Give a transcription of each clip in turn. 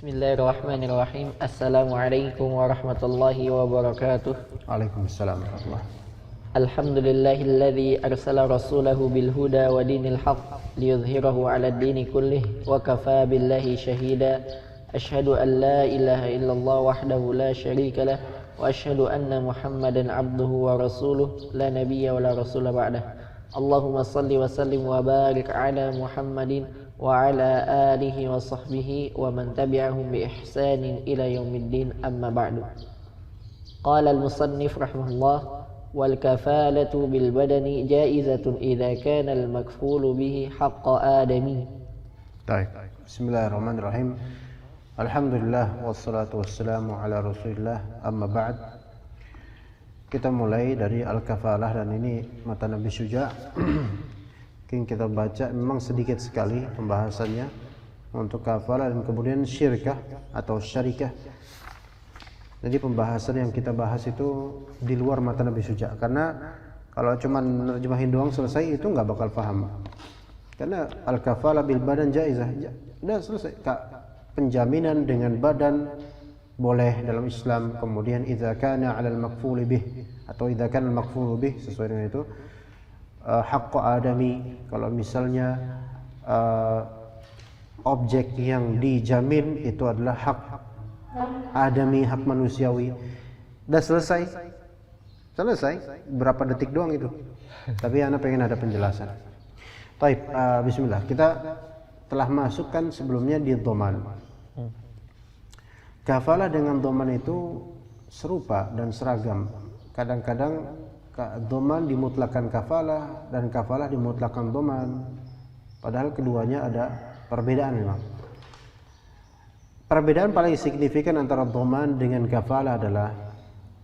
Bismillahirrahmanirrahim. Assalamualaikum warahmatullahi wabarakatuh. Waalaikumsalam warahmatullahi. Alhamdulillahilladzi arsala rasulahu bil huda wa dinil haqq liyudhhirahu 'ala ad-dini kullih wa kafaa billahi shahida. Asyhadu an la ilaha illallah wahdahu la syarika lah wa asyhadu anna Muhammadan 'abduhu wa rasuluh la nabiyya wa la rasula ba'dah. Allahumma shalli wa sallim wa barik 'ala Muhammadin wa ala alihi wa sahbihi wa man tabi'ahum bi ihsanin ila yaumiddin, amma ba'du. Qala al-musannif rahimahullah, wal kafalatu bil badani jaizatun idza kana al makfulu bihi haqqa adami. Baik. Bismillahirrahmanirrahim. Alhamdulillah wassalatu wassalamu ala Rasulillah, amma ba'd. Kita mulai dari al-kafalah, dan ini mata Nabi Syuja'. Mungkin kita baca, memang sedikit sekali pembahasannya untuk kafalah dan kemudian syirkah atau syarikah. Jadi pembahasan yang kita bahas itu di luar mata Nabi Syuja', karena kalau cuma nerjemahin doang selesai itu nggak bakal paham. Karena al-kafalah bil badan jaizah, udah selesai. Penjaminan dengan badan boleh dalam Islam. Kemudian idza kana 'alal makful bih, atau idza kana al-makful bih, sesuai dengan itu haqqo adami, kalau misalnya objek yang dijamin itu adalah hak adami, hak manusiawi. Udah selesai. Berapa detik doang itu. Tapi ana pengen ada penjelasan. Baik, bismillah. Kita telah masukkan sebelumnya di dhaman. Kafalah dengan dhaman itu serupa dan seragam. Kadang-kadang dhaman dimutlakan kafalah dan kafalah dimutlakan dhaman. Padahal keduanya ada perbedaan memang. Perbedaan paling signifikan antara dhaman dengan kafalah adalah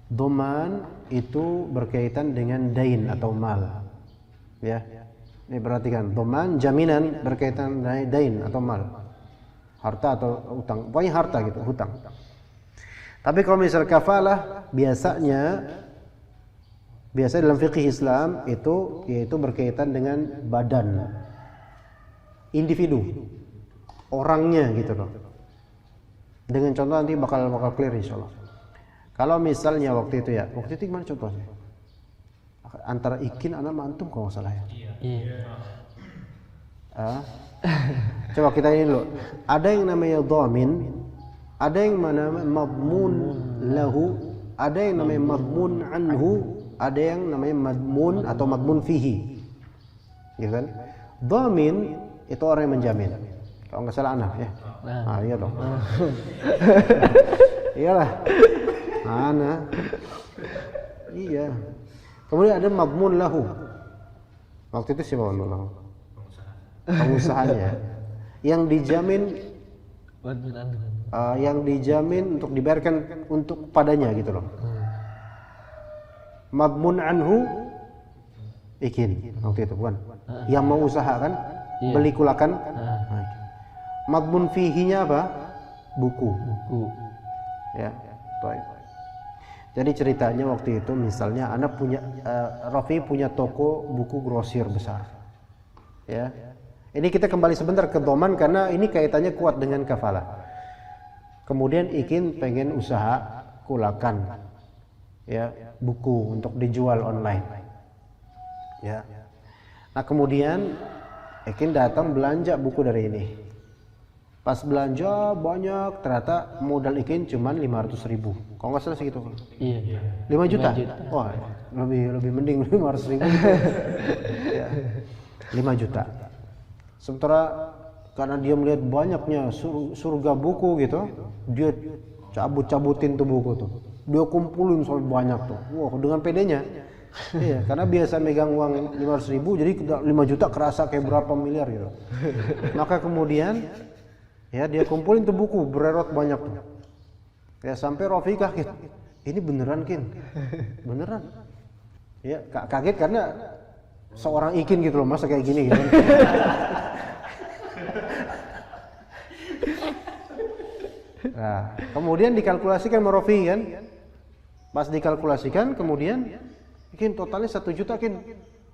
dhaman itu berkaitan dengan dain atau mal. Ya. Ini perhatikan, dhaman jaminan berkaitan dengan dain atau mal. Harta atau utang. Pokoknya harta gitu, hutang. Tapi kalau misal kafalah biasanya dalam fikih Islam itu yaitu berkaitan dengan badan, individu, orangnya gitu loh. Dengan contoh nanti bakal clear insyaallah. Kalau misalnya waktu itu gimana contohnya? Antara Ikin anak mantum kalau nggak salah ya. Iya. Coba kita ini dulu. Ada yang namanya dhamin, ada yang namanya madmun lahu, ada yang namanya madmun anhu, ada yang namanya madmun atau madmun fihi. Ya kan? Dhamin itu orang yang menjamin. Kalau enggak salah anak ya. Iya dong. Iyalah. Anak. Iya. Kemudian ada madmun lahu. Waktu itu siapa madmun lahu? Pengusahanya. Yang dijamin untuk dibayarkan untuk padanya gitu loh. Madmun anhu Ikin waktu itu bukan yang mau usaha kan, beli kulakan. Madmun fihinya apa? Buku. Ya, baik. Jadi ceritanya waktu itu misalnya anak punya Rafi punya toko buku grosir besar. Ya. Ini kita kembali sebentar ke dhaman karena ini kaitannya kuat dengan kafalah. Kemudian Ikin pengen usaha kulakan. Ya, buku untuk dijual online. Ya. Nah, kemudian Ikin datang belanja buku dari ini. Pas belanja banyak, ternyata modal Ikin cuman 500.000. Kalau nggak salah segitu. Iya. 5 juta. Wah, lebih mending 500.000. Ya. 5 juta. Sementara karena dia melihat banyaknya surga buku gitu, dia cabut-cabutin tuh buku tuh. Dia kumpulin sampai banyak tuh. Wah, dengan pedenya. Iya, karena biasa megang uang 500.000, jadi 5 juta kerasa kayak berapa miliar gitu. Maka kemudian ya dia kumpulin tuh buku bererot banyak tuh. Ya sampai Rafi kaget. Ini beneran Kin? Beneran? Ya kaget karena seorang Ikin gitu loh, masa kayak gini gitu. Nah, kemudian dikalkulasikan sama Rafi kan. Pas dikalkulasikan kemudian Kin totalnya 1 juta Kin.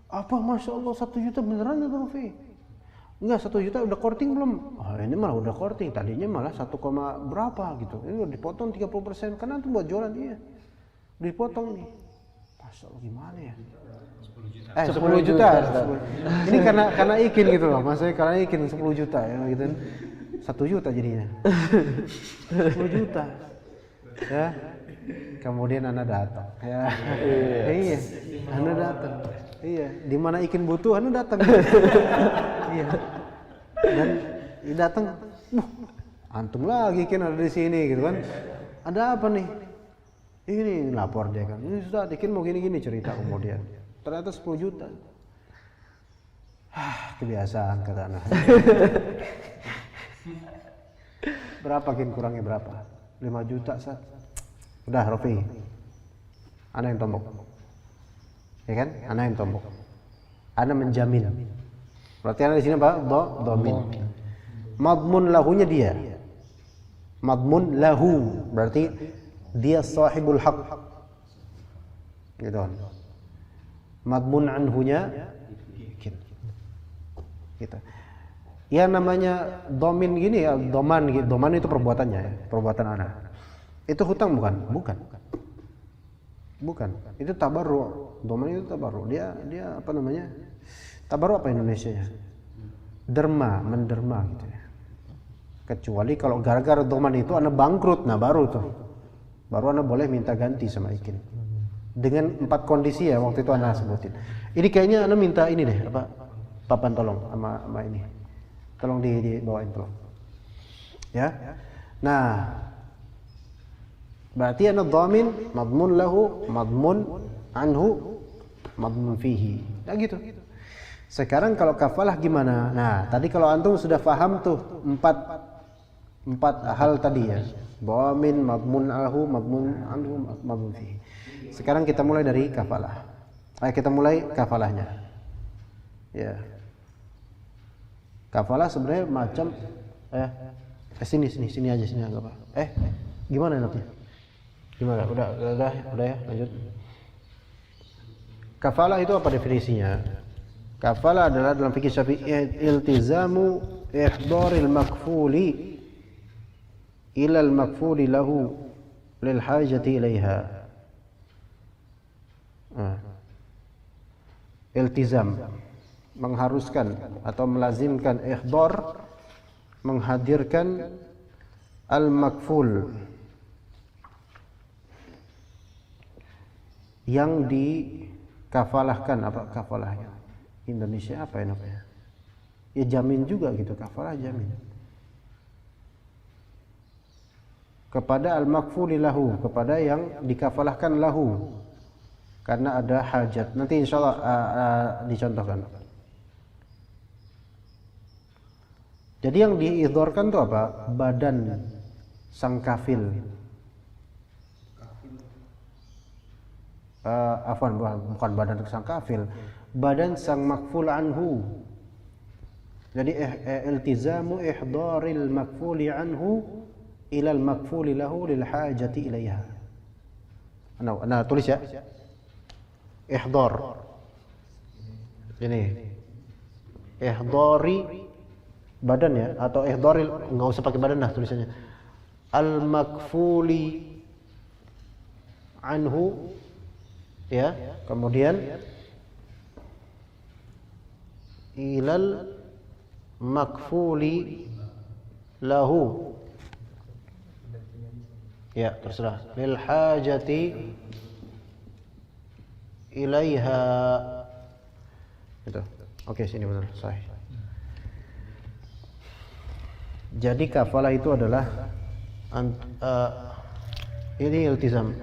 Apa Masya Allah 1 juta beneran ya Rafi? Enggak, 1 juta udah korting belum? Oh, ini malah udah korting, tadinya malah 1, berapa gitu. Ini udah dipotong 30% karena itu buat jualan iya. Dipotong nih. Masya Allah gimana ya? 10 juta. Ini karena Ikin gitu loh. Maksudnya karena Ikin 10 juta ya gitu. 1 juta jadinya. 10 juta. Ya. Kemudian Anda datang. Ya. Iya. Anda datang. Iya, di mana Ikin butuh Anda datang. Iya. Dan datang, antum lagi Ikin ada di sini gitu kan. Ada apa nih? Ini lapor dia kan. Ini sudah Ikin mau gini-gini cerita kemudian. Ternyata 10 juta. Kebiasaan kata anak. Berapa Kin kurangnya berapa? 5 juta Sat. Udah Rofi. Ana yang tombok. Ya kan? Ana yang tombok. Ana menjamin. Berarti ana di sini apa? Dhamin. Madmun lahunya dia. Madmun lahu berarti dia sahibul haq. Gitu kan. Madmun anhunya gitu. Ya namanya dhamin gini ya, dhaman gitu. Dhaman itu perbuatannya ya, perbuatan ana. Itu hutang bukan? Bukan. Itu tabarru. Dhaman itu tabarru. Dia apa namanya? Tabarru apa Indonesianya? Derma, menderma gitu ya. Kecuali kalau gara-gara dhaman itu ana bangkrut, nah baru tuh. Baru ana boleh minta ganti sama Ikin. Dengan 4 kondisi ya waktu itu ana sebutin. Ini kayaknya ana minta ini deh, apa? Papan tolong sama ini. Tolong dibawain tolong. Ya. Nah, berarti ana dhamin, madmun lahu, madmun anhu, madmun fihi. Nah gitu. Sekarang kalau kafalah gimana? Nah, tadi kalau antum sudah paham tuh empat hal tadi ya. Dhamin, madmun lahu, madmun anhu, madmun fihi. Sekarang kita mulai dari kafalah. Ayo kita mulai kafalahnya. Ya. Kafalah sebenarnya macam sini aja sini enggak apa. Gimana nanti? Gimana? Udah ya, lanjut. Kafalah itu apa definisinya? Kafalah adalah dalam fikih Syafi'i iltizamu ihdharil makfuli ila al makfuli lahu lil hajati ilaiha. Iltizam mengharuskan atau melazimkan ihdhar, menghadirkan al-makful yang dikafalahkan. Apa kafalahnya? Indonesia apa ya namanya? Ya jamin juga gitu, kafalah jamin. Kepada al-makfuli lahu, kepada yang dikafalahkan lahu. Karena ada hajat. Nanti insyaallah dicontohkan. Jadi yang diidhorkan itu apa? Badan sang kafil. Bukan badan sang kafil, badan sang makful anhu. Jadi iltizamu ihdharil makfuli anhu ila al makfuli lahu lil hajati ilaiha. Nah, tulis ya. Ihdhar. Ini. Ihdhari badan ya, atau ihdharil, enggak usah pakai badan lah tulisannya. Al makfuli anhu ya, kemudian ilal makfuli lahu ya, terserah, lil hajati ilaiha gitu. Oke, sini benar, sahih. Jadi kafalah itu adalah ini iltizam.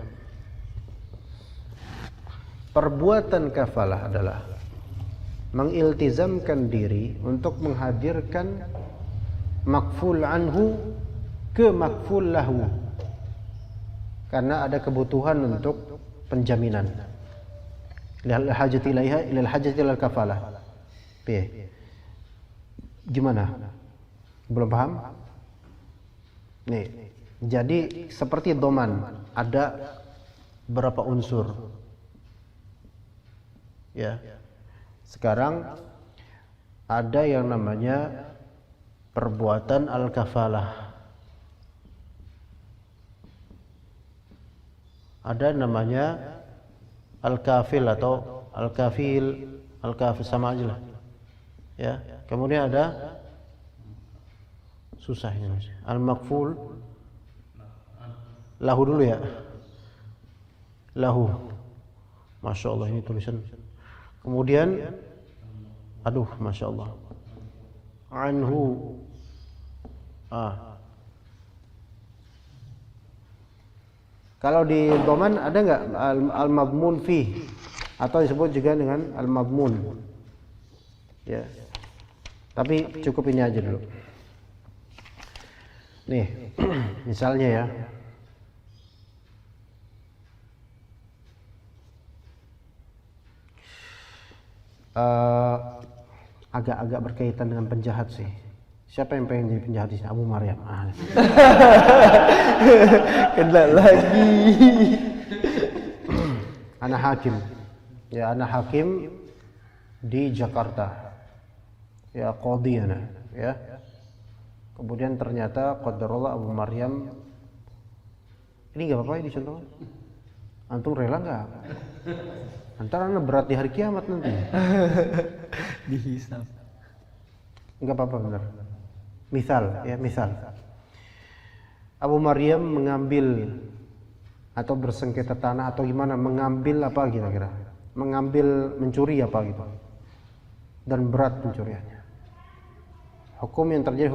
Perbuatan kafalah adalah mengiltizamkan diri untuk menghadirkan makful anhu ke makful lahu. karena ada kebutuhan untuk penjaminan. Ilal hajati ilaiha ilal hajati ilal kafalah. Piye? Gimana? Belum paham? Nih, jadi seperti doman ada berapa unsur. Ya. Sekarang ada yang namanya perbuatan al-kafalah. Ada namanya al-kafil atau al-kafil, al-kafil sama aja lah. Ya, kemudian ada susah ini Mas. Al-makful. Lahu dulu ya. Lahu. Masya Allah ini tulisan. Kemudian aduh, Masya Allah. Anhu. Kalau di doman ada nggak al-madmun fi, atau disebut juga dengan al-madmun. Ya. Tapi cukup ini aja dulu. Nih, misalnya ya. Agak-agak berkaitan dengan penjahat sih. Siapa yang pengen jadi penjahat di sini? Abu Maryam. Kena lagi. Anak hakim. Ya, anak hakim di Jakarta. Ya, qadhi ana, ya. Kemudian ternyata qadarullah Abu Maryam ini enggak apa-apa ini contohnya. Antum rela enggak? Antara anda berat di hari kiamat nanti. Dihisab. Enggak apa-apa benar. Misal, ya misal. Abu Maryam mengambil atau bersengketa tanah atau gimana, mengambil apa kira-kira? Mengambil, mencuri apa gitu. Dan berat pencuriannya. Hukum yang terjadi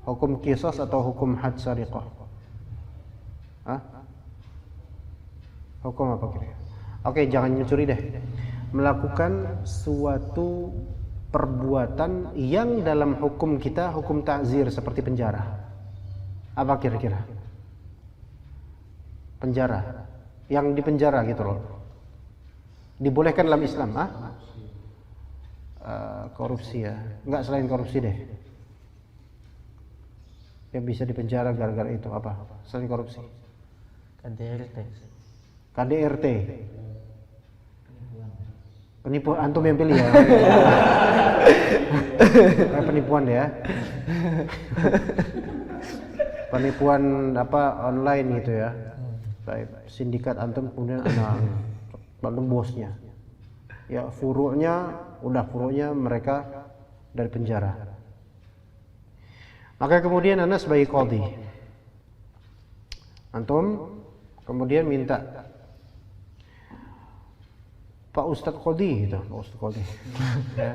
hukum qisas atau hukum had sariqah? Hukum apa kira-kira? Oke, jangan mencuri deh. Melakukan suatu perbuatan yang dalam hukum kita hukum ta'zir seperti penjara. Apa kira-kira? Penjara. Yang dipenjara gitu loh. Dibolehkan dalam Islam, korupsi ya. Enggak, selain korupsi deh. Yang bisa dipenjara gara-gara itu apa? Selain korupsi. KDRT. Penipuan, antum yang pilih ya. Kayak penipuan ya. Penipuan apa online gitu ya. Baik, sindikat antum kemudian lalu bosnya. Ya, furu'nya mereka dari penjara. Maka kemudian Anda sebagai qadhi. Antum kemudian minta Pak Ustadz Qadhi gitu, Pak Ustadz Qadhi. Ya.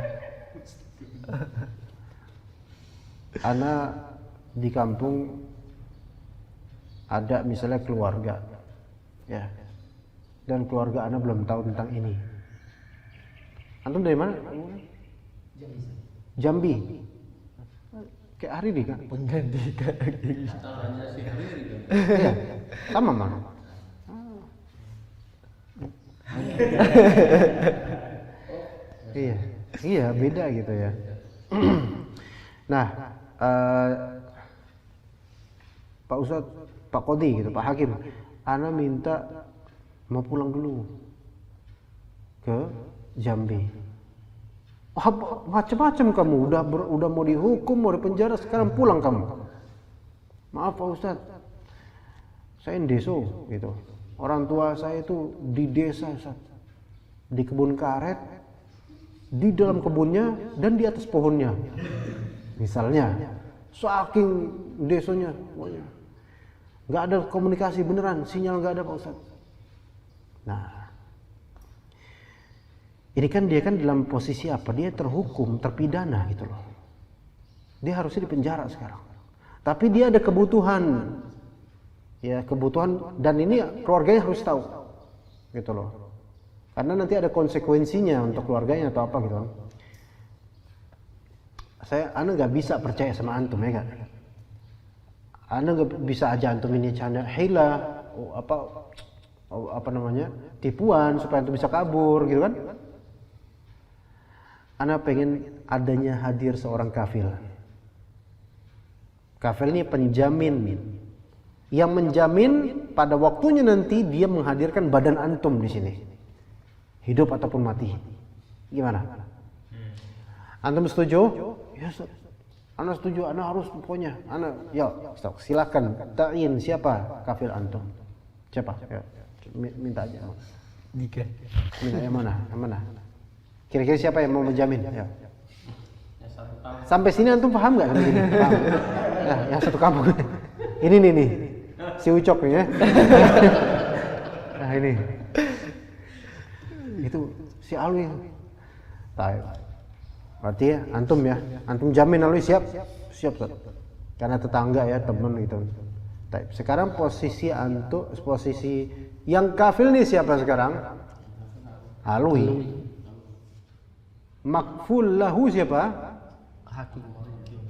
Ana di kampung ada misalnya keluarga, ya, dan keluarga ana belum tahu tentang ini. Antum dari mana? Jambi. Kayak hari ini kan? Pengganti kan? Iya, sama mana? Iya beda gitu ya. Nah, Pak Ustadz, Pak Qadhi gitu, Pak Hakim, ana minta mau pulang dulu ke Jambi. Macam-macam kamu, udah mau dihukum, mau dipenjara, sekarang pulang kamu. Maaf Pak Ustadz, saya deso gitu. Orang tua saya itu di desa, Ustaz. Di kebun karet, di dalam kebunnya dan di atas pohonnya. Misalnya, saking desanya, nggak ada komunikasi beneran, sinyal nggak ada Pak Ustaz. Nah, ini kan dia kan dalam posisi apa? Dia terhukum, terpidana gitu loh. Dia harusnya dipenjara sekarang. Tapi dia ada kebutuhan. Ya, kebutuhan, dan ini keluarganya harus tahu gitu loh, karena nanti ada konsekuensinya untuk keluarganya atau apa gitu. Ana nggak bisa percaya sama antum ya kan. Anda nggak bisa aja antum ini canda hila, apa namanya, tipuan supaya antum bisa kabur gitu kan. Anda pengen adanya hadir seorang kafil. Kafil ini penjamin yang menjamin pada waktunya nanti dia menghadirkan badan antum di sini, hidup ataupun mati. Gimana? Antum setuju? Ya, Ana setuju. Ana harus pokoknya. Ana, ya, silakan ta'in siapa kafil antum? Siapa? Ya, minta aja. Jika. Minta yang mana? Yang mana? Kira-kira siapa yang mau menjamin? Ya. Sampai sini antum paham nggak? Sampai sini? Paham. Ya, yang satu kampung. Ini nih, si Ucok nih ya. Nah ini, itu si Alwi. Tahu. Berarti ya, antum jamin Alwi siap. Karena tetangga ya, teman gitu. Sekarang posisi yang kafil nih siapa sekarang? Alwi. Makful lahu siapa? Hakim.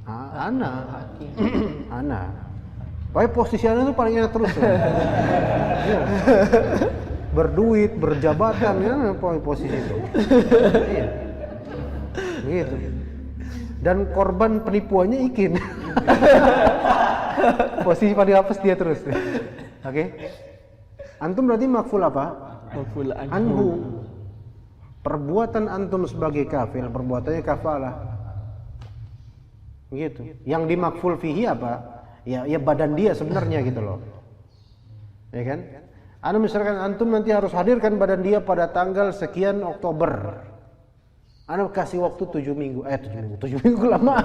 Ana. Pokoknya posisi Ana tuh paling enak terus. Ya. Berduit, berjabatan, ya posisi itu. Iya. Gitu. Dan korban penipuannya Ikin. Posisi paling apes dia terus. Oke. Antum berarti makful apa? Makful Anhu. Perbuatan antum sebagai kafil, perbuatannya kafalah. Gitu. Yang dimakful fihi apa? Ya badan dia sebenarnya gitu loh. Ya kan? Anda misalkan antum nanti harus hadirkan badan dia pada tanggal sekian Oktober. Anda kasih waktu 7 minggu. 7 minggu lama.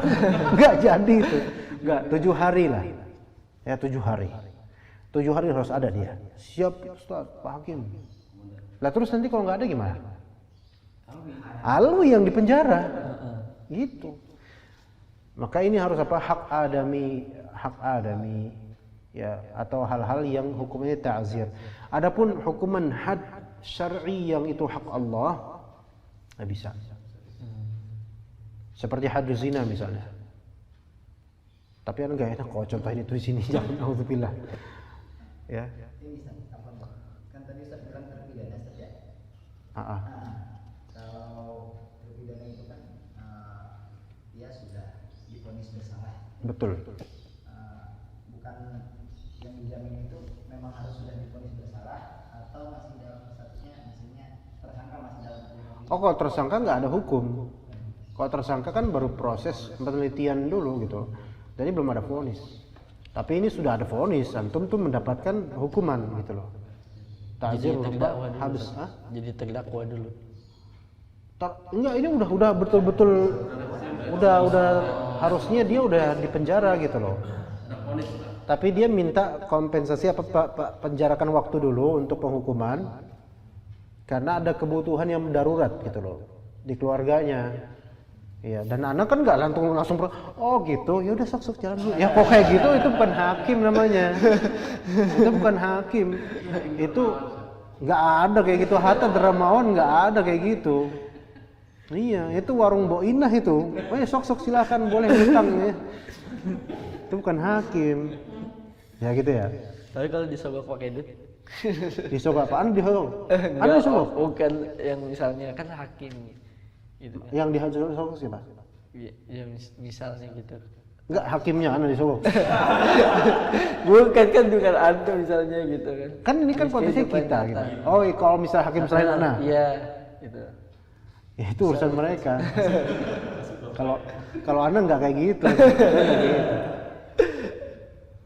Enggak jadi itu. Enggak, 7 hari lah. Ya 7 hari. 7 hari harus ada dia. Siap Ustaz, Pak Hakim. Lah terus nanti kalau enggak ada gimana? Alwi yang dipenjara. Gitu. Maka ini harus apa? Hak adami ya, atau hal-hal yang hukumnya ta'zir. Adapun hukuman had syar'i yang itu hak Allah enggak bisa. Seperti had zina misalnya. Tapi kan enggak enak kalau contohin itu di sini. Jangan, auzubillah. Ya. Kan tadi Ustaz bilang terpidana saja. Kalau terpidana itu kan dia sudah divonis bersalah. Betul. Bukan yang dijamin itu memang harus sudah divonis bersalah atau masih dalam statusnya, misalnya tersangka masih dalam. Oh, kalau tersangka nggak ada hukum. Kalau tersangka kan baru proses penelitian dulu gitu. Jadi belum ada vonis. Tapi ini sudah ada vonis, antum tuh mendapatkan hukuman gitu loh. Jadi terdakwa dulu. Habis, Jadi terdakwa dulu. Enggak, ini udah betul-betul udah harusnya dia udah di penjara gitu loh. Tapi dia minta kompensasi penjarakan waktu dulu untuk penghukuman karena ada kebutuhan yang darurat gitu loh di keluarganya. Iya, dan anak kan nggak langsung oh gitu, ya udah sok jalan dulu. Ya kok kayak gitu, itu bukan hakim namanya. Itu bukan hakim. Itu nggak ada kayak gitu. Hatta Dramawan nggak ada kayak gitu. Iya, itu warung Boinah itu. Oh ya sok silakan boleh hutang ya. Itu bukan hakim. Ya gitu ya. Tapi kalau disogok pakai duit. Disogok apaan? Disogok? Enggak, disogok? Bukan yang misalnya kan hakim gitu kan. Yang disogok siapa? Ya misalnya gitu. Enggak, hakimnya Anda disogok. Bukan antum misalnya gitu kan. Kan ini kan konteksnya kita gitu. Oh, kalau misal hakim selain Anda. Iya, gitu. Ya, itu urusan mereka. Kalau Anda nggak kayak gitu.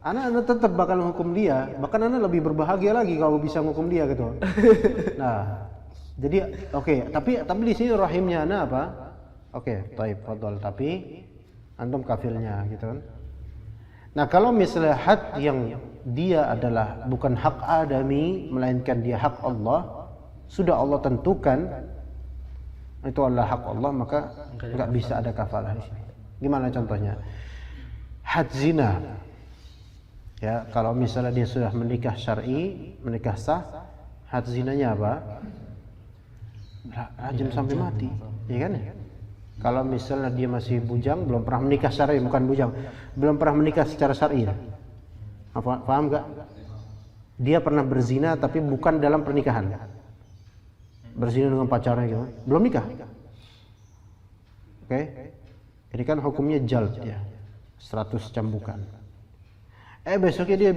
Anda tetap bakal hukum dia, bahkan Anda lebih berbahagia lagi kalau bisa hukum dia gitu. Nah, jadi oke, tapi di sini rahimnya Anda apa? Oke, taib, fadhal, tapi antum kafilnya gitu kan. Nah, kalau misalnya had yang dia adalah bukan hak adami melainkan dia hak Allah, sudah Allah tentukan itu adalah hak Allah, maka nggak bisa ada kafalah di sini. Gimana contohnya? Had zina. Ya, kalau misalnya dia sudah menikah syar'i, menikah sah, had zinanya apa? Rajam sampai mati, ya kan? Kalau misalnya dia masih bujang, belum pernah menikah syar'i, bukan bujang, belum pernah menikah secara syar'i. Paham gak? Dia pernah berzina tapi bukan dalam pernikahan. Berzina dengan pacarnya gitu. Belum nikah. Oke. Ini kan hukumnya jald ya. 100 cambukan. Besoknya dia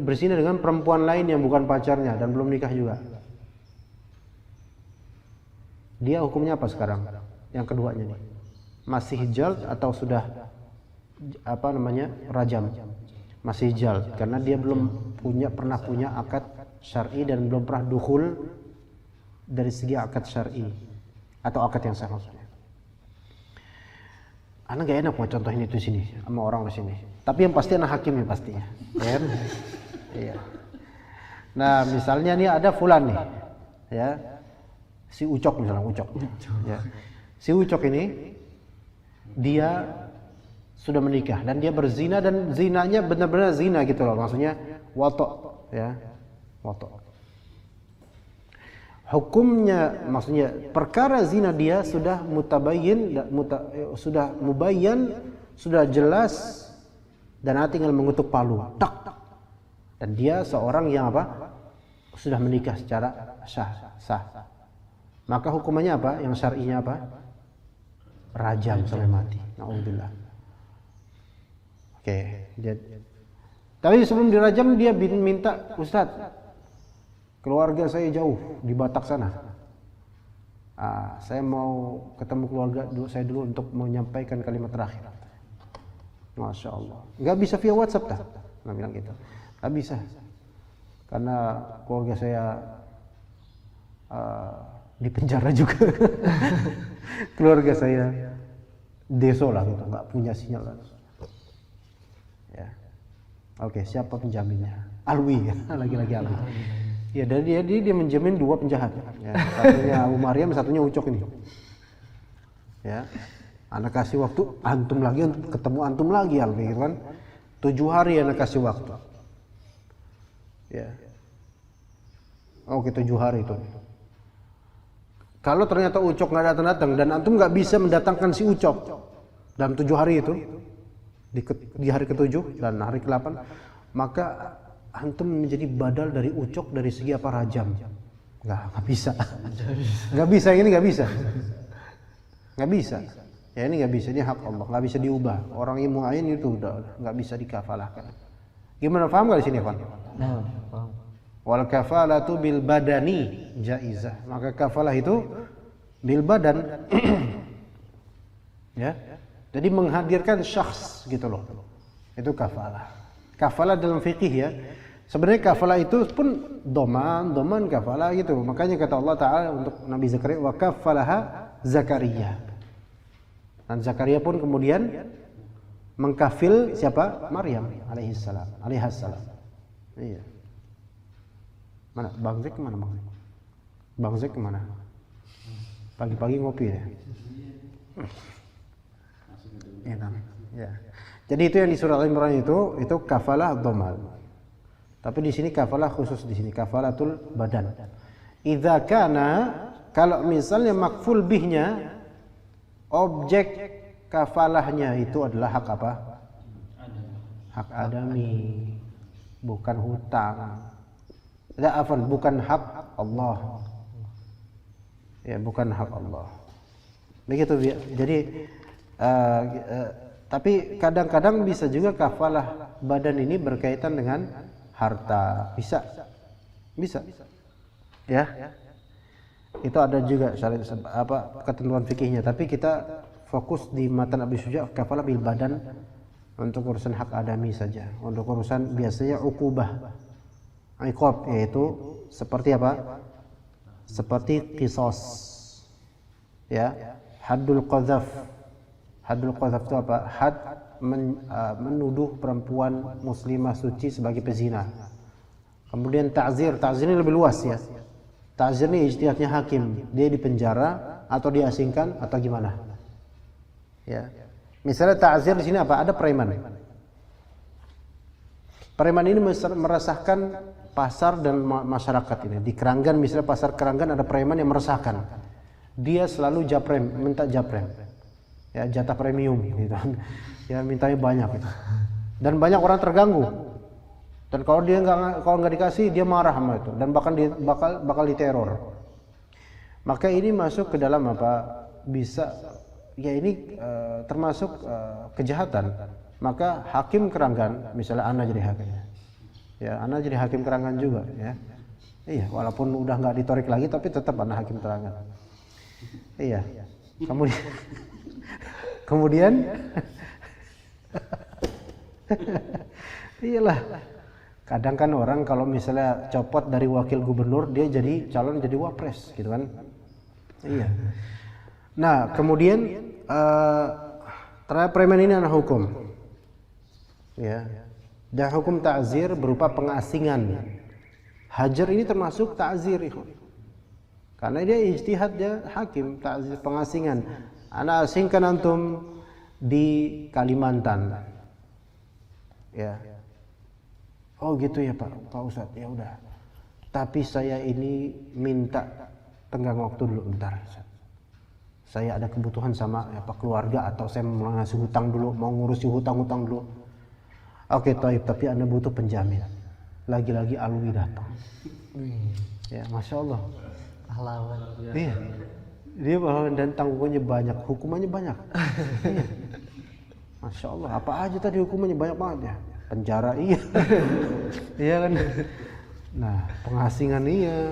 berzina dengan perempuan lain yang bukan pacarnya dan belum nikah juga. Dia hukumnya apa sekarang? Yang keduanya nih. Masih jald atau sudah rajam? Masih jald karena dia belum pernah punya akad syar'i dan belum pernah dukhul dari segi akad syar'i atau akad yang sah maksudnya. Anak gak enak mau contohin itu sini sama orang di sini. Tapi yang pasti anak hakim ya pastinya. Kan? Iya. Nah, misalnya nih ada fulan nih. Ya. Si Ucok misalnya, Ucok. Ya. Si Ucok ini dia sudah menikah dan dia berzina dan zinanya benar-benar zina gitu loh. Maksudnya wato, ya. Wato. Hukumnya maksudnya perkara zina dia sudah mutabayyin, sudah mubayyan, sudah jelas dan tinggal mengutuk palu. Tak. Dan dia seorang yang sudah menikah secara sah. Maka hukumannya apa? Yang syar'inya apa? Rajam sampai mati. Na'udzubillah. Oke, tapi sebelum dirajam dia minta, Ustaz, keluarga saya jauh di Batak sana. Saya mau ketemu keluarga saya dulu untuk menyampaikan kalimat terakhir. Masya Allah. Nggak bisa via WhatsApp dah. Nggak bilang gitu. Nggak bisa. Karena keluarga saya di penjara juga. Keluarga saya deso lah gitu. Nggak punya sinyal. Ya. Oke, siapa penjaminnya? Alwi ya. Lagi-lagi Alwi. Ya, dari dia menjamin 2 penjahat. Ya, satunya Abu Maryam, satunya Ucok ini. Ya. Anak kasih waktu antum lagi untuk ketemu antum lagi Alwi kan. 7 hari anak kasih waktu. Ya. Oke, 7 hari itu. Kalau ternyata Ucok nggak datang-datang dan antum nggak bisa mendatangkan si Ucok dalam 7 hari itu, di hari ke-7 dan hari ke-8, maka antum menjadi badal dari Ucok dari segi rajam. Nggak bisa. Nggak bisa, ini nggak bisa. Nggak bisa. Ya ini nggak bisa, ini hak Allah, nggak bisa diubah. Orang yang mu'ayyin itu udah nggak bisa dikafalahkan. Gimana, paham nggak di sini, Pak? Nah, paham. Wal kafalatu bil badani jaizah. Maka kafalah itu bil badan. Ya. Jadi menghadirkan syakhs gitu loh. Itu kafalah. Kafalah dalam fikih ya. Sebenarnya kafalah itu pun doman kafalah gitu. Makanya kata Allah Ta'ala untuk Nabi Zakaria, wa kafalaha Zakaria. Dan Zakaria pun kemudian mengkafil siapa? Maryam alaihissalam. Iya. Mana? Bang Zek kemana Bang Zek? Bang Zek kemana? Pagi-pagi ngopi ya? Ya. Jadi itu yang di surat Al-Imran itu kafalah dhamal. Tapi di sini kafalah khusus di sini kafalatul badan. Idza kana, kalau misalnya makful bihnya objek kafalahnya itu adalah hak apa? Hak adami, bukan hutang. Bukan hak Allah. Ya, bukan hak Allah. Begitu ya. Jadi tapi kadang-kadang bisa juga kafalah badan ini berkaitan dengan harta. Bisa. Ya. Itu ada juga ketentuan fikihnya, tapi kita fokus di matan Abi Syuja' kafalah bil badan untuk urusan hak adami saja. Untuk urusan biasanya uqubah, iqab, yaitu seperti apa? Seperti qisas. Ya, haddul qadzaf. Haddul qadzaf itu apa? Had menuduh perempuan muslimah suci sebagai pezina. Kemudian ta'zir ini lebih luas ya. Ta'zir ini ijtihadnya hakim, dia dipenjara atau diasingkan atau gimana? Ya. Misalnya ta'zir di sini apa? Ada preman. Preman ini meresahkan pasar dan masyarakat ini. Di Keranggan misalnya pasar Keranggan ada preman yang meresahkan. Dia selalu minta japrem. Ya, jatah premium gitu. Ya, mintanya banyak gitu. Dan banyak orang terganggu. Dan kalau nggak dikasih, dia marah sama itu dan bakal diteror. Maka ini masuk ke dalam apa? Bisa ya ini termasuk kejahatan. Maka hakim keranggan, misalnya Ana jadi hakim. Ya, Ana jadi hakim keranggan juga ya. Iya, walaupun udah nggak ditorik lagi tapi tetap Ana hakim keranggan. Iya. Kemudian iyalah. Kadang kan orang kalau misalnya copot dari wakil gubernur, dia jadi calon jadi wapres gitu kan. Iya. Nah, kemudian terhadap preman ini ada hukum. Ya. Dan hukum ta'zir berupa pengasingan. Hajar ini termasuk ta'zir. Karena dia ijtihad, dia hakim, ta'zir, pengasingan. Ana asingkan antum di Kalimantan. Ya. Oh gitu ya Pak Ustadz, ya udah. Tapi saya ini minta tenggang waktu dulu bentar. Saya ada kebutuhan sama keluarga atau saya mau ngasih hutang dulu, mau ngurusi hutang dulu. Oke, tapi Anda butuh penjamin. Lagi-lagi alwi datang. Ya, Masya Allah. Pahlawan. Iya. Dia pahlawan dan tanggungannya banyak, hukumannya banyak. Iya. Masya Allah, apa aja tadi hukumannya banyak banget ya. Penjara iya. Iya kan. Nah, pengasingan iya.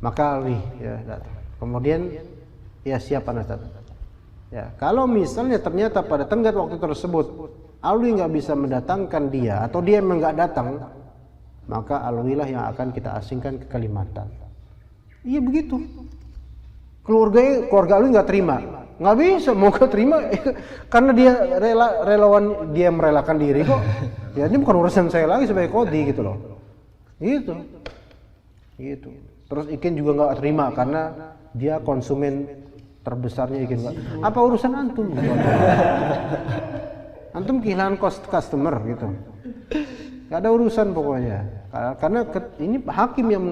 Maka alwi ya datang. Kemudian ya siapa Ustaz? Ya, kalau misalnya ternyata pada tenggat waktu tersebut alwi nggak bisa mendatangkan dia atau dia memang nggak datang, maka alwilah yang akan kita asingkan ke Kalimantan. Iya begitu. Keluarga alwi nggak terima, nggak bisa mau terima karena dia relawan, dia merelakan diri kok. Ya ini bukan urusan saya lagi sebagai kodi gitu loh. Gitu. Terus Ikin juga nggak terima karena dia konsumen terbesarnya Ikin. Apa urusan antum? Antum kehilangan customer gitu. Gak ada urusan pokoknya. Karena ini hakim yang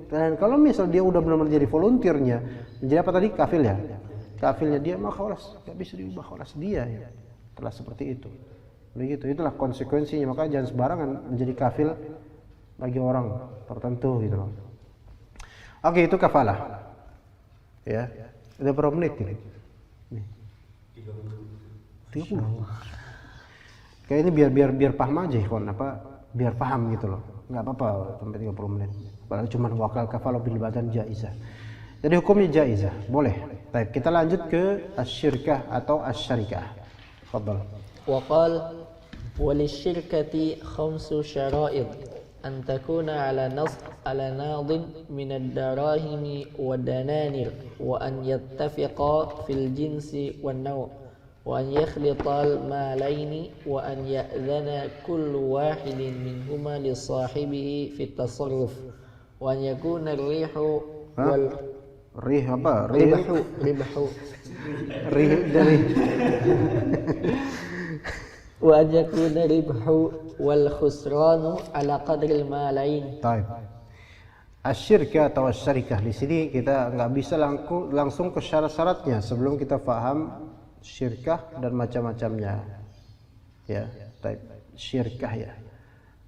dan kalau misal dia udah benar-benar jadi volunteernya, jadi apa tadi? Kafil ya. Kafilnya dia mah khalas, gak bisa diubah, khalas dia ya. Telah seperti itu. Begitu, itulah konsekuensinya. Maka jangan sembarangan menjadi kafil bagi orang tertentu gitu loh. Oke, itu kafalah. Ya. Udah berapa menit ini? 30. Kayak ini biar paham aja ikhwan, biar paham gitu loh. Enggak apa-apa sampai 30 menit. Padahal cuma wakal kafalah bil badan jaizah. Jadi hukumnya jaizah, boleh. Baik, kita lanjut ke asyirkah atau asyarikah. Tafadhal. Wa qala walisyirkati khamsu syara'id an takuna ala nadin min ad-darahim wa dananir wa an yattafiqa fil jinsi wan naw' wa an yakhlita al-malaini wa an ya'dhana kullu wahidin minhuma li sahibihi fi at-tasarruf wa an yakuna ar-rihu wal rih apa? ribahu Rih dari wa an yakuna ribhu wal khusranu ala qadri al-malain. Baik. Asyirkah atau asyarikah, di sini kita nggak bisa langsung ke syarat-syaratnya sebelum kita paham syirkah dan macam-macamnya. Ya, baik. Syirkah ya.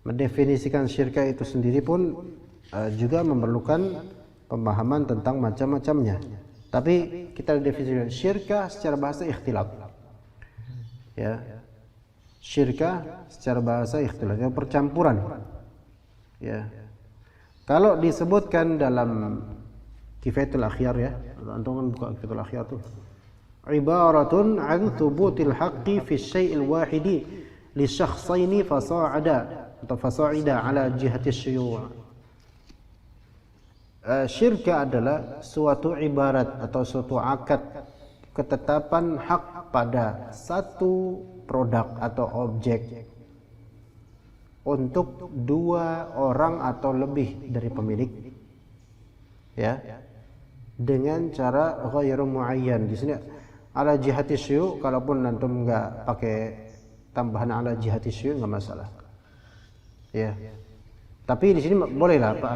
Mendefinisikan syirkah itu sendiri pun juga memerlukan pemahaman tentang macam-macamnya. Tapi kita definisikan syirkah secara bahasa ikhtilaf. Ya. Syirkah secara bahasa ikhtilaf, ya, percampuran. Ya. Kalau disebutkan dalam Kifayatul Akhyar ya, antum kan buka Kifayatul Akhyar tuh. Ibaratun an thubutil haqqi fi syai'il wahidi li syakhsaini fasa'ada atau fasa'ida ala jihati syuyu'. Syirkah adalah suatu ibarat atau suatu akad ketetapan hak pada satu produk atau objek untuk dua orang atau lebih dari pemilik, ya, dengan cara ghairu muayyan. Di sini ala jihati syu', kalaupun antum enggak pakai tambahan ala jihati syu' enggak masalah. Ya. Tapi di sini bolehlah Pak,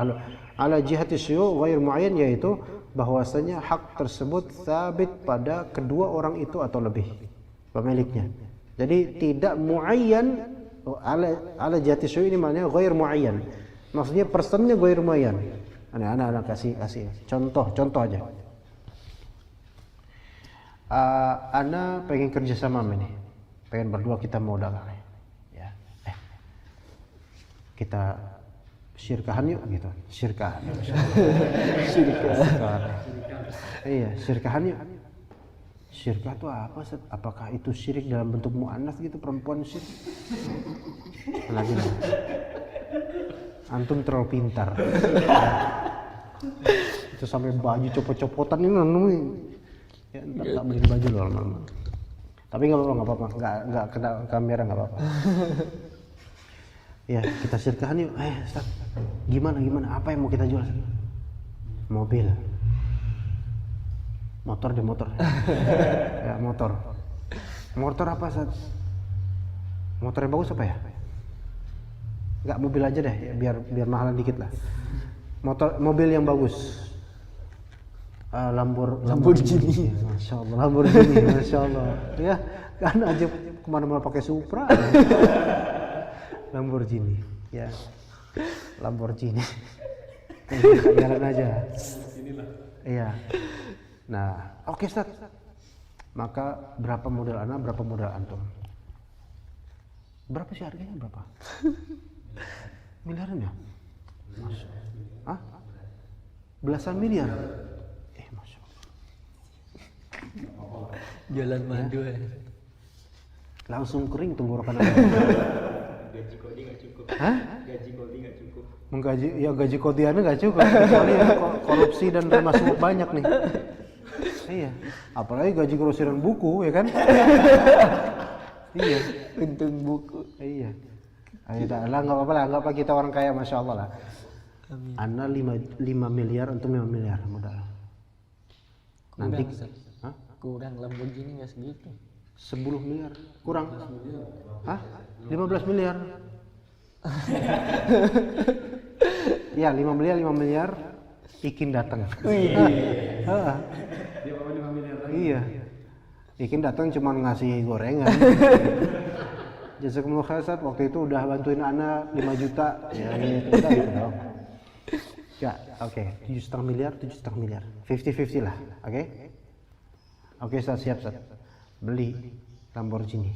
ala jihati syu' ghairu muayyan, yaitu bahwasanya hak tersebut sabit pada kedua orang itu atau lebih pemiliknya. Jadi tidak muayyan ala jati syai' ini maknanya ghair muayyan. Maksudnya personnya ghair muayyan. Anak kasih contoh aja. Ana pengen kerja sama ini. Pengen berdua kita mau dagang. Ya. Kita syirkahan yuk gitu. Syirkahan. Iya, syirkahan yuk. Syirkah itu apa? Apakah itu syirik dalam bentuk mu'annas gitu, perempuan syirik? Lagi nih. Antum terlalu pintar. Itu sampai baju copot-copotan ini ya, entar tak beliin baju loh lama-lama. Tapi nggak apa-apa, nggak kena kamera nggak apa-apa. Ya kita syirkahan yuk. Ustaz, gimana? Apa yang mau kita jual? Mobil. Motor. Ya motor. Motor apa Ustaz? Motor yang bagus apa ya? Nggak, mobil aja deh, ya, biar mahalan dikit lah. Mobil yang bagus. Lamborghini. Masya Allah, Lamborghini, Masya Allah. Ya, kan aja kemana-mana pakai Supra. Lamborghini, ya. Lamborghini. Jalan aja. Iya. Nah, oke Ustaz. Maka berapa modal Ana, berapa modal antum? Berapa sih harganya, berapa? Miliaran ya? Masya Allah. Belasan miliar? Masya Allah. Jalan madu ya. Langsung kering tenggorokan Anda. Gaji kodi nggak cukup. Hah? Gaji kodi nggak cukup. Gaji kodiannya nggak cukup. Kecuali ya, korupsi dan termasuk banyak nih. Iya. Apalagi gaji grosiran buku, ya kan? Iya. Untung buku. Iya. Ayo dah, nggak apa-apa lah, anggaplah kita orang kaya, Masya Allah lah. Amin. Ana 5 miliar untuk 5 miliar modal. Nanti kurang Lamborghini nggak segitu. 10 miliar kurang. Hah? 15 miliar. Ya 5 miliar Ikin datang. Dia bawa 5 miliar lagi. Iya. Ikin datang cuma ngasih gorengan. Jazakumullah khair Ustaz, waktu itu udah bantuin Ana 5 juta. Ya gitu dong. Ya, oke. 7,5 miliar. 50-50 lah, oke? Oke, Ustaz, siap Ustaz. Beli Lamborghini.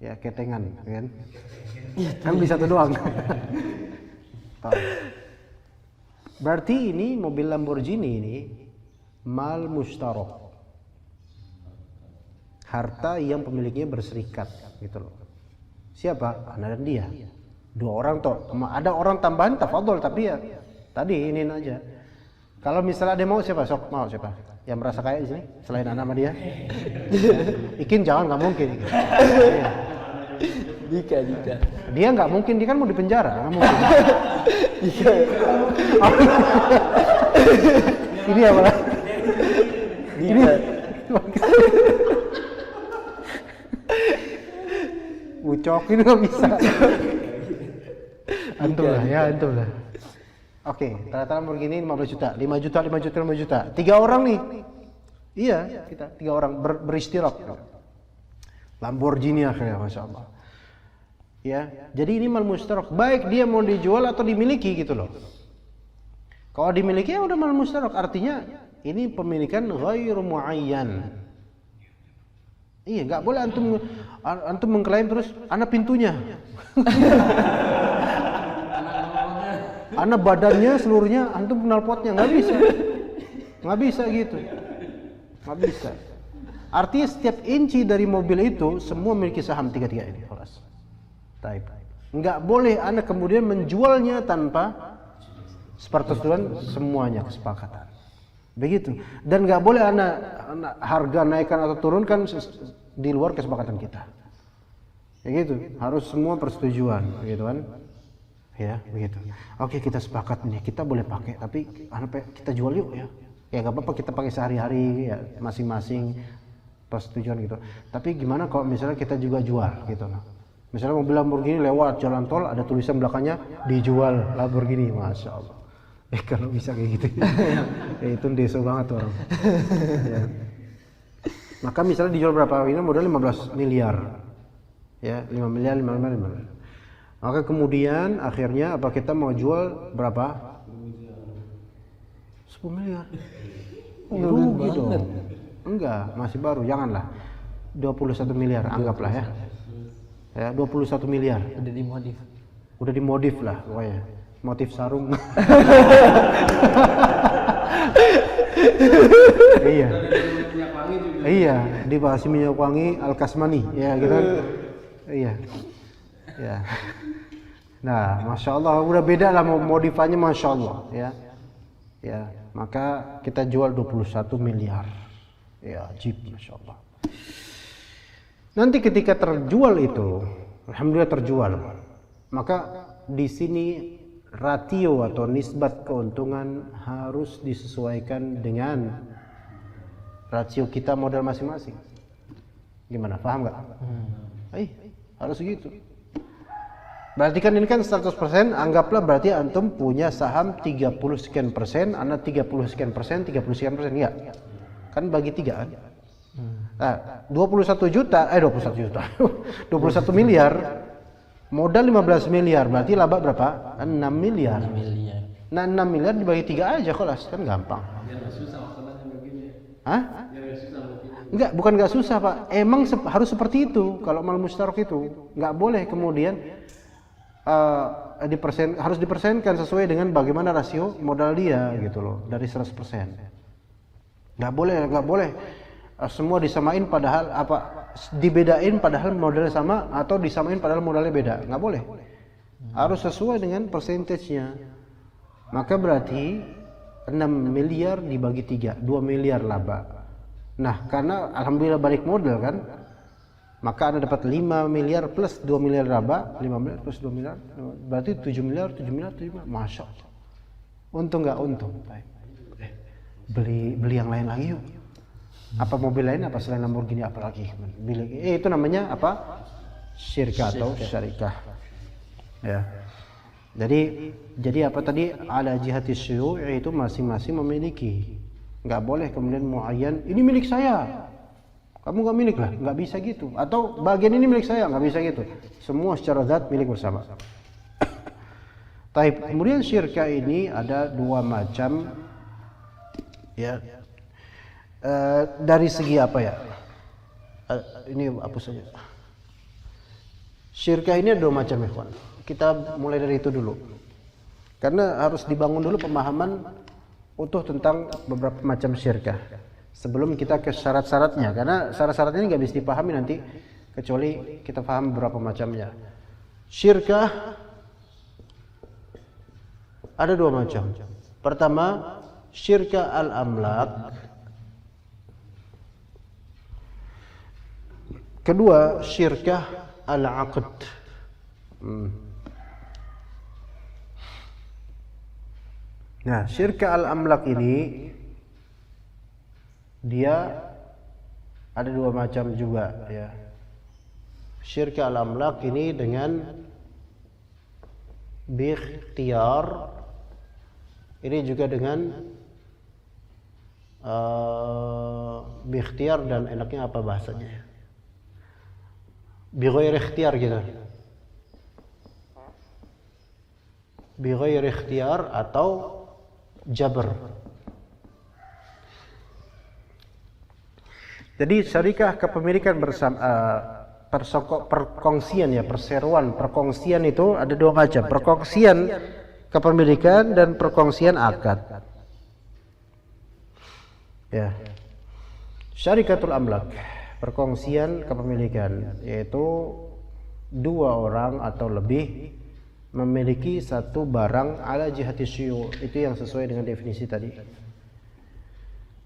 Ya, ketengan, kan? Kan bisa satu doang. Berarti ini mobil Lamborghini ini mal mushtarak. Harta yang pemiliknya berserikat, gitu loh. Siapa? Ana dan dia. 2 orang toh. Ada orang tambahan tafadhol, tapi ya tadi ini aja. Kalau misalnya ada mau siapa? Sok mau siapa? Yang merasa kaya di sini selain Ana sama dia? Ikin jangan, nggak mungkin. Dika. Dia nggak mungkin, dia kan mau dipenjara, nggak mungkin. Ini apa? Ini Ucok ini nggak bisa. Antum lah. Oke, ternyata Lamborghini 15 juta, 5 juta. 3 orang nih. Iya, kita 3 orang beristirak. Lamborghini akhirnya, Masya Allah. Ya, jadi ini mal mushtarak. Baik dia mau dijual atau dimiliki gitu loh. Kalau dimiliki ya udah mal mushtarak. Artinya ini pemilikan ghair muayyan. Iya, nggak boleh antum mengklaim terus Ana pintunya. Ana badannya seluruhnya, antum knalpotnya, nggak bisa gitu, nggak bisa. Artinya setiap inci dari mobil itu semua memiliki saham 3 ini, kelas. Taib. Nggak boleh Ana kemudian menjualnya tanpa sepersetujuan semuanya, kesepakatan. Begitu. Dan nggak boleh Ana harga naikkan atau turunkan di luar kesepakatan kita. Ya gitu. Harus semua persetujuan, gitu kan? Ya, begitu. Oke, kita sepakat nih, kita boleh pakai, tapi kita jual yuk ya. Ya nggak apa-apa, kita pakai sehari-hari ya, masing-masing persetujuan gitu. Tapi gimana kalau misalnya kita juga jual gitu loh. Misalnya mobil Lamborghini lewat jalan tol, ada tulisan belakangnya dijual Lamborghini, Masya Allah. Kalau bisa kayak gitu, ya itu deso banget orang. Ya. Maka misalnya dijual berapa? Ini modal 15 miliar. Ya, 5 miliar, 5 miliar, 5 miliar. Maka kemudian akhirnya apa kita mau jual berapa? 10 miliar. Rugi dong. Enggak, masih baru, janganlah. 21 miliar anggaplah ya. Ya, 21 miliar. Udah dimodif. Udah dimodif lah pokoknya. Motif sarung. Iya. Iya, dibahas minyak wangi Al-Kasmani ya gitu kan. Iya. Ya. Nah, masya Allah udah beda lah modifannya, masya Allah ya. Ya, maka kita jual 21 miliar. Ya, ajib, masya Allah. Nanti ketika terjual itu, alhamdulillah terjual, maka di sini ratio atau nisbat keuntungan harus disesuaikan dengan rasio kita modal masing-masing. Gimana? Paham nggak? Harus gitu. Berarti kan ini kan 100%, anggaplah berarti antum punya saham 30 sekian persen, anak 30 sekian persen, 30 sekian persen, ya. Kan bagi 3 kan? Nah, 21 miliar, modal 15 miliar, berarti laba berapa? 6 miliar. 6 miliar. Nah, 6 miliar dibagi 3 aja kelas, kan gampang. Hah? Enggak, bukan enggak susah Pak. Emang harus seperti itu. Kalau mal musyarak itu enggak boleh kemudian harus dipersenkan sesuai dengan bagaimana rasio modal dia gitu loh, dari 100%. Enggak boleh semua disamain padahal dibedain padahal modalnya sama, atau disamain padahal modalnya beda. Enggak boleh. Harus sesuai dengan persentasenya. Maka berarti 6 miliar dibagi 3, 2 miliar laba. Nah, karena alhamdulillah balik modal kan, maka Anda dapat 5 miliar plus 2 miliar laba, 5 miliar plus 2 miliar, berarti 7 miliar, Masya Allah. Untung nggak untung? Beli yang lain lagi yuk. Apa mobil lain, apa selain Lamborghini, apa lagi? Itu namanya apa? Syirkah atau syarikah. Ya. Jadi apa tadi, ala jihati syuyu', itu masing-masing memiliki. Nggak boleh kemudian muayyan, ini milik saya, kamu nggak milik lah, nggak bisa gitu. Atau bagian ini milik saya, nggak bisa gitu. Semua secara zat milik bersama. Taib. Kemudian syirkah ini ada 2 macam. Ya. Dari segi apa ya? Ini apa saja? Syirkah ini ada 2 macam ya, kawan. Kita mulai dari itu dulu. Karena harus dibangun dulu pemahaman utuh tentang beberapa macam syirkah sebelum kita ke syarat-syaratnya, karena syarat-syaratnya ini nggak bisa dipahami nanti kecuali kita paham beberapa macamnya. Syirkah ada 2 macam. Pertama, syirkah al-amlak. Kedua, syirkah al-aqd. Nah, syirkah al-amlak ini dia ada 2 macam juga ya. Syirkah al-amlak ini dengan bikhtiyar, ini juga dengan bikhtiyar, dan enaknya apa bahasanya? Bighairi ikhtiyar gitu. Bighairi ikhtiyar atau jabr. Jadi syarikah kepemilikan bersama, perkongsian ya, perseroan, perkongsian itu ada 2 macam. Perkongsian kepemilikan dan perkongsian akad. Ya. Syarikatul amlak, perkongsian kepemilikan, yaitu 2 orang atau lebih memiliki satu barang ala jihati syuyu', itu yang sesuai dengan definisi tadi.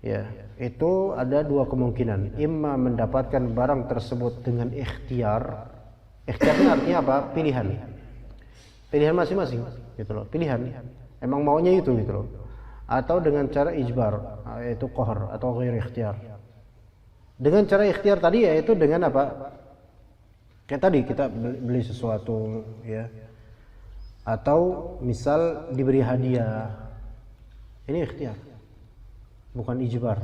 Ya, itu ada 2 kemungkinan. Imma mendapatkan barang tersebut dengan ikhtiar. Ikhtiarnya artinya apa? Pilihan. Pilihan masing-masing, gitu loh. Pilihan. Emang maunya itu, gitu loh. Atau dengan cara ijbar, yaitu qahr atau ghairi ikhtiar. Dengan cara ikhtiar tadi yaitu dengan apa? Kayak tadi kita beli sesuatu ya. Atau misal diberi hadiah. Ini ikhtiar. Bukan ijbar.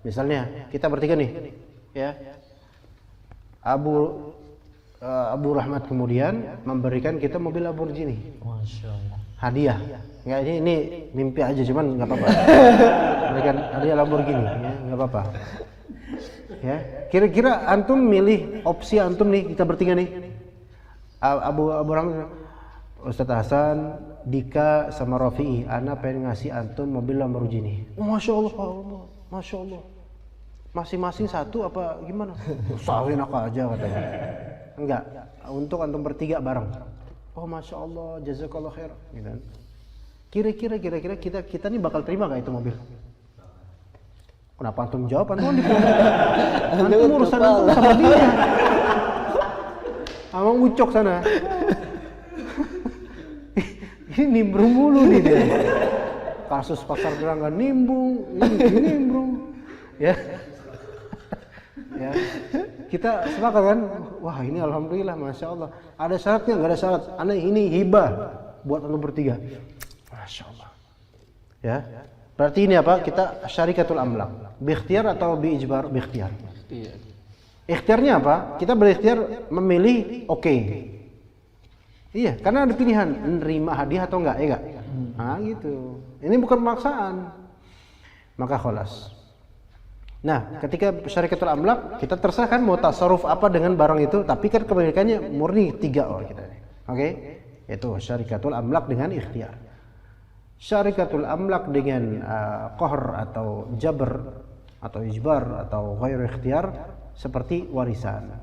Misalnya kita bertiga nih, ya. Abu Abu Rahmat kemudian memberikan kita mobil Lamborghini. Masya Allah. Hadiah. Enggak, ini mimpi aja, cuman nggak apa-apa. Berikan hadiah Lamborghini, ya nggak apa-apa. Ya, kira-kira antum milih opsi antum nih, kita bertiga nih. Abu Rahmat, Ustadz Hasan, Dika sama Rafi'i, ana pengen ngasih antum mobil Lamborghini. Masya Allah, Masya Allah. Masing-masing satu apa gimana? Usahain aku aja katanya. Enggak, untuk antum bertiga bareng. Oh Masya Allah, jazakallah khair. Gitu. Kira-kira kita nih bakal terima gak itu mobil? Kenapa antum jawab? Antum di antum urusan antum sama dia. Amang ucok sana. Ini nimbrung mulu nih dia. Kasus pasar Gerangga nimbrung, ini nimbrung. Ya. Ya. Kita sepakat kan? Wah, ini alhamdulillah, Masya Allah. Ada syaratnya? Nggak ada syarat. Aneh ini hibah buat antum bertiga. Masya Allah. Ya. Berarti ini apa? Kita syarikatul amlak. Biikhtiar atau biijbar? Biikhtiar. Ikhtiarnya apa? Kita berikhtiar memilih oke. Iya, karena ada pilihan menerima hadiah atau enggak, ya enggak? Nah, gitu. Ini bukan pemaksaan. Maka khalas. Nah, ketika syarikatul amlak, kita terserah kan mau tasarruf apa dengan barang itu, tapi kan kepemilikannya murni 3 orang kita. Oke? Itu syarikatul amlak dengan ikhtiar. Syarikatul amlak dengan qahr atau jabr atau ijbar atau ghairu ikhtiar seperti warisan.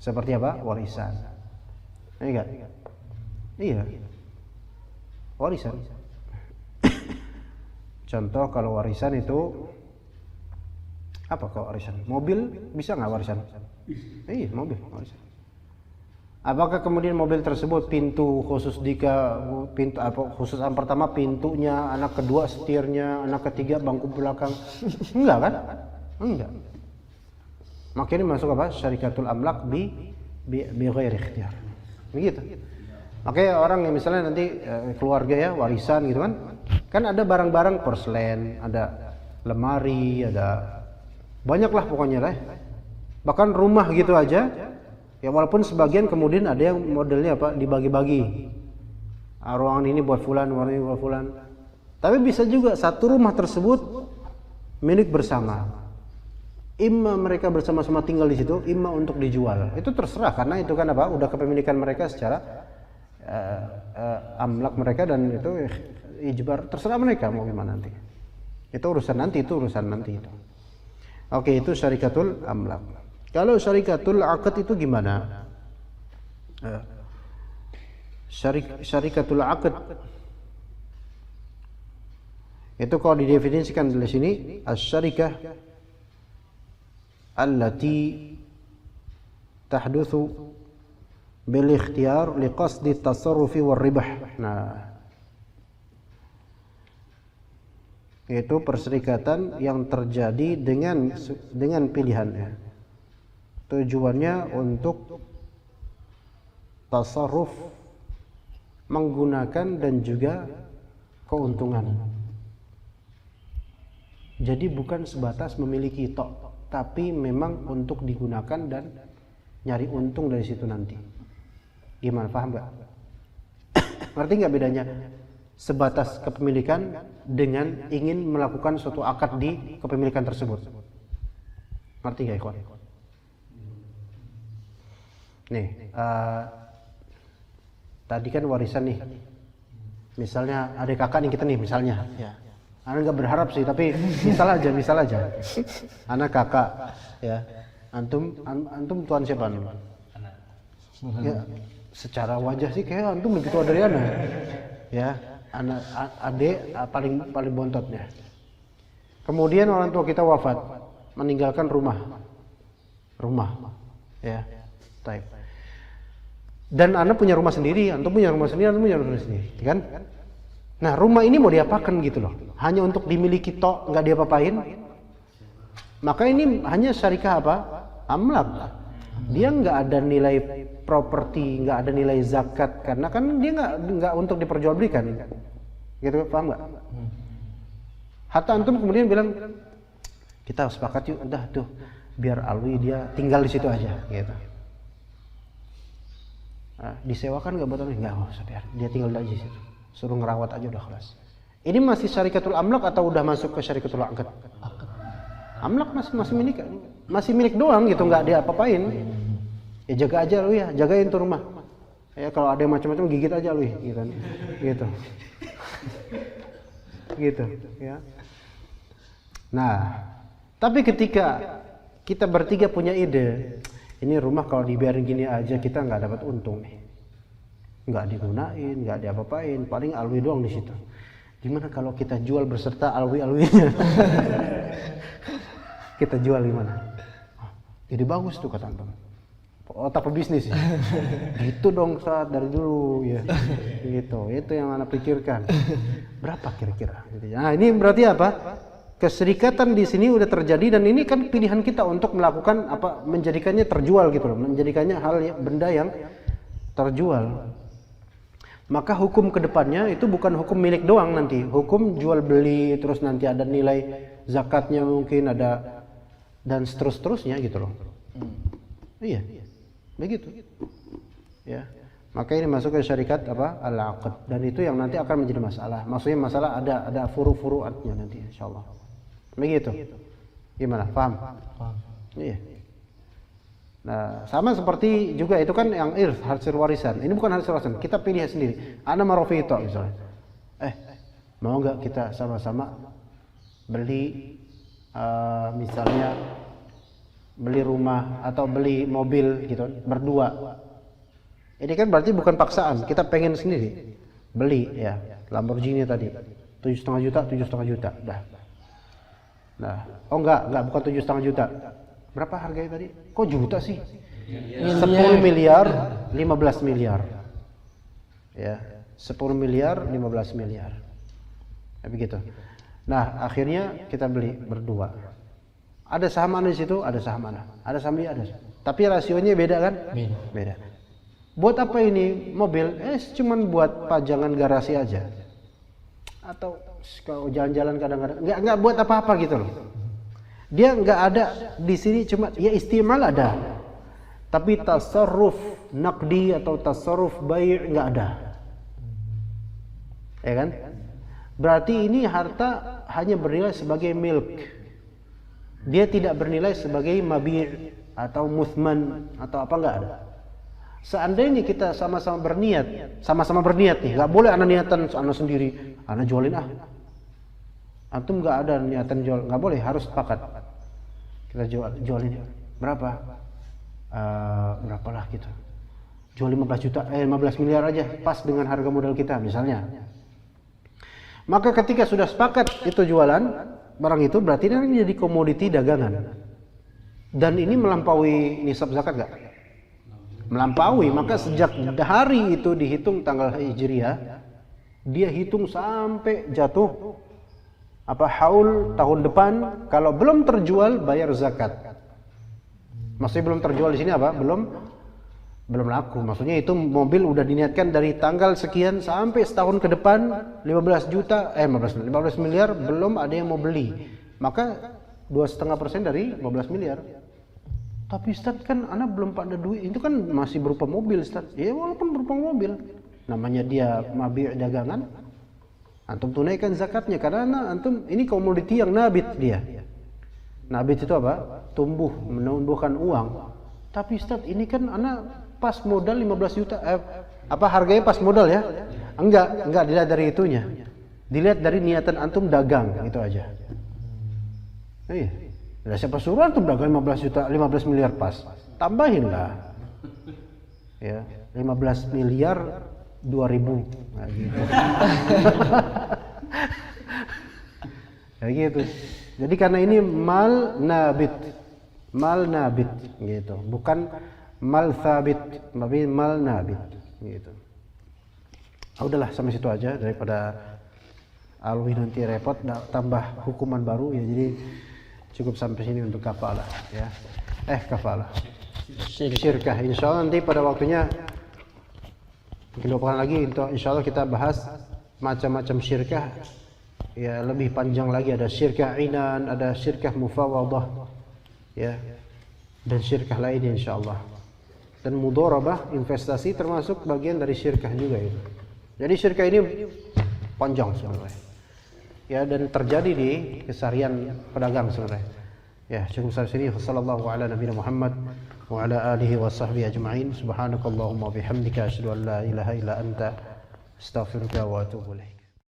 Seperti apa? Warisan. Iya. Iya. Warisan. Contoh kalau warisan itu apa kalau warisan? Mobil bisa nggak warisan? Iya, mobil warisan. Apakah kemudian mobil tersebut pintu khusus pintu apa khusus yang pertama pintunya, anak kedua setirnya, anak ketiga bangku belakang? Enggak kan? Enggak. Makanya masuk apa? Syarikatul amlak bi ghairi ikhtiar. Begitu. Makanya orang yang misalnya nanti keluarga ya warisan gitu kan. Kan ada barang-barang porselen, ada lemari, ada banyaklah pokoknya lah. Bahkan rumah gitu aja. Ya walaupun sebagian kemudian ada yang modelnya apa dibagi-bagi. Ruangan ini buat fulan, ruangan ini buat fulan. Tapi bisa juga satu rumah tersebut milik bersama. Imma mereka bersama-sama tinggal di situ, imma untuk dijual. Itu terserah karena itu kan apa? Udah kepemilikan mereka secara amlak mereka dan itu ijbar terserah mereka mau gimana nanti. Itu urusan nanti itu. Oke, itu syarikatul amlak. Kalau syarikatul aqd itu gimana? Syarikatul aqd itu kalau didefinisikan dari sini asy-syarikah allati tahdutsu bil ikhtiyar liqasdi at-tasarrufi war ribah. Nah, yaitu perserikatan yang terjadi dengan pilihannya. Tujuannya untuk tasarruf, menggunakan dan juga keuntungan. Jadi bukan sebatas memiliki tok, tapi memang untuk digunakan dan nyari untung dari situ nanti. Gimana, paham gak? Ngerti gak bedanya? Sebatas kepemilikan dengan ingin melakukan suatu akad di kepemilikan tersebut. Ngerti gak, ikhwan? Nih, tadi kan warisan nih. Misalnya ada kakak nih kita nih misalnya. Ya. Ana nggak berharap sih, tapi misal aja. Anak kakak, ya. Antum tuan siapa nih? Ya, secara wajah sih kayak antum lebih tua dari ana. Ya, anak adik paling bontotnya. Kemudian orang tua kita wafat, meninggalkan rumah. Ya. Taib. Dan Anda punya rumah sendiri, antum punya rumah sendiri, kan? Nah, rumah ini mau diapakan gitu loh? Hanya untuk dimiliki tok, nggak diapa-apain? Maka ini hanya syarikah apa? Amlak. Dia nggak ada nilai properti, nggak ada nilai zakat, karena kan dia nggak untuk diperjualbelikan. Gitu, paham nggak? Hatta antum kemudian bilang, kita sepakat yuk, udah tuh, biar Alwi dia tinggal di situ aja, gitu. Disewakan nggak buat orang? Nggak, biar dia tinggal aja situ, suruh ngerawat aja udah kelas. Ini masih syarikatul amlak atau udah masuk ke syarikatul akad? Amlak masih milik doang gitu, nggak dia apa-apain. Ya jaga aja lu ya, jagain tuh rumah. Ya kalau ada yang macam-macam gigit aja lu gitu kan. Gitu. Gitu ya. Nah, tapi ketika kita bertiga punya ide, ini rumah kalau dibiarin gini aja kita nggak dapat untung nih. Nggak digunain, nggak diapa-apain, paling alwi doang di situ. Gimana kalau kita jual berserta alwi-alwinya? Kita jual gimana? Jadi bagus tuh kata antum. Otak pebisnis ya. Gitu dong saat dari dulu ya. Gitu. Itu yang anak pikirkan. Berapa kira-kira? Nah, ini berarti apa? Keserikatan di sini udah terjadi dan ini kan pilihan kita untuk melakukan apa? Menjadikannya terjual gitu loh. Menjadikannya benda yang terjual. Maka hukum kedepannya itu bukan hukum milik doang nanti. Hukum jual beli terus nanti ada nilai zakatnya mungkin ada dan seterusnya gitu loh. Iya. Begitu. Ya. Maka ini masuk ke syarikat apa? Al-aqd dan itu yang nanti akan menjadi masalah. Maksudnya masalah ada furu-furu'atnya nanti insyaallah. Begitu. Gimana? Paham? Paham. Iya. Nah, sama seperti juga itu kan yang hasil warisan. Ini bukan hasil warisan, kita pilih sendiri. Ana marofito misalnya. Mau nggak kita sama-sama beli misalnya beli rumah atau beli mobil gitu berdua. Ini kan berarti bukan paksaan, kita pengen sendiri beli ya Lamborghini tadi 7,5 juta, 7,5 juta, dah. Nah, enggak bukan 7,5 juta. Berapa harganya tadi? Kok juta sih? 10 miliar, 15 miliar. Ya, 10 miliar, 15 miliar. Ya, begitu. Nah, akhirnya kita beli berdua. Ada saham Anda di situ, ada saham Anda. Ada saham dia, ada. Tapi rasionya beda kan? Beda. Buat apa ini mobil? Cuman buat pajangan garasi aja. Atau kalau jalan-jalan kadang-kadang enggak buat apa-apa gitu loh. Dia enggak ada di sini cuma ya istimal ada. Tapi tasarruf naqdi atau tasarruf bai' enggak ada. Ya kan? Berarti ini harta hanya bernilai sebagai milk. Dia tidak bernilai sebagai mabi' atau muthman atau apa enggak ada. Seandainya kita sama-sama berniat nih, nggak boleh anak niatan anak sendiri, anak jualin antum nggak ada niatan jual, nggak boleh, harus sepakat. Kita jualin berapa? Berapalah gitu. Jual 15 juta, 15 miliar aja, pas dengan harga modal kita misalnya. Maka ketika sudah sepakat itu jualan barang itu, berarti ini jadi komoditi dagangan. Dan ini melampaui nisab zakat nggak? Melampaui, maka sejak hari itu dihitung tanggal Hijriah, dia hitung sampai jatuh haul tahun depan. Kalau belum terjual bayar zakat. Maksudnya belum terjual di sini apa? Belum laku. Maksudnya itu mobil udah diniatkan dari tanggal sekian sampai setahun ke depan 15 miliar belum ada yang mau beli. Maka 2,5% dari 15 miliar. Tapi Ustaz kan anak belum pada duit, itu kan masih berupa mobil Ustaz. Ya walaupun berupa mobil, namanya dia mabi' dagangan, antum tunaikan zakatnya karena antum ini komoditi yang nabit dia. Nabit itu apa? Tumbuh, menumbuhkan uang. Tapi Ustaz ini kan anak pas modal 15 juta, harganya pas modal ya? Enggak dilihat dari itunya. Dilihat dari niatan antum dagang, itu aja. Iya. Nah, siapa suruh antum dagang 15 miliar pas? Tambahin lah. Ya, 15 miliar 2.000. Nah, gitu. Ya gitu. Jadi karena ini mal nabit gitu. Bukan mal thabit, tapi mal nabit gitu. Udahlah sampai situ aja daripada alwi nanti repot tambah hukuman baru ya, jadi cukup sampai sini untuk kafalah ya. Kafalah. Syirkah. Insyaallah nanti pada waktunya mungkin 2 pekan lagi insyaallah kita bahas macam-macam syirkah. Ya, lebih panjang lagi, ada syirkah inan, ada syirkah mufawadah. Ya. Dan syirkah lainnya insyaallah. Dan mudharabah, investasi termasuk bagian dari syirkah juga itu. Jadi syirkah ini panjang sebenarnya. Ya, dan terjadi di keseharian pedagang sebenarnya. Ya, cukup sampai sini. Wassallallahu ala nabiyina Muhammad wa ala alihi wa sahbihi ajma'in. Subhanakallahumma bihamdika asyhadu an la ilaha illa anta astaghfiruka wa atubu ilaik.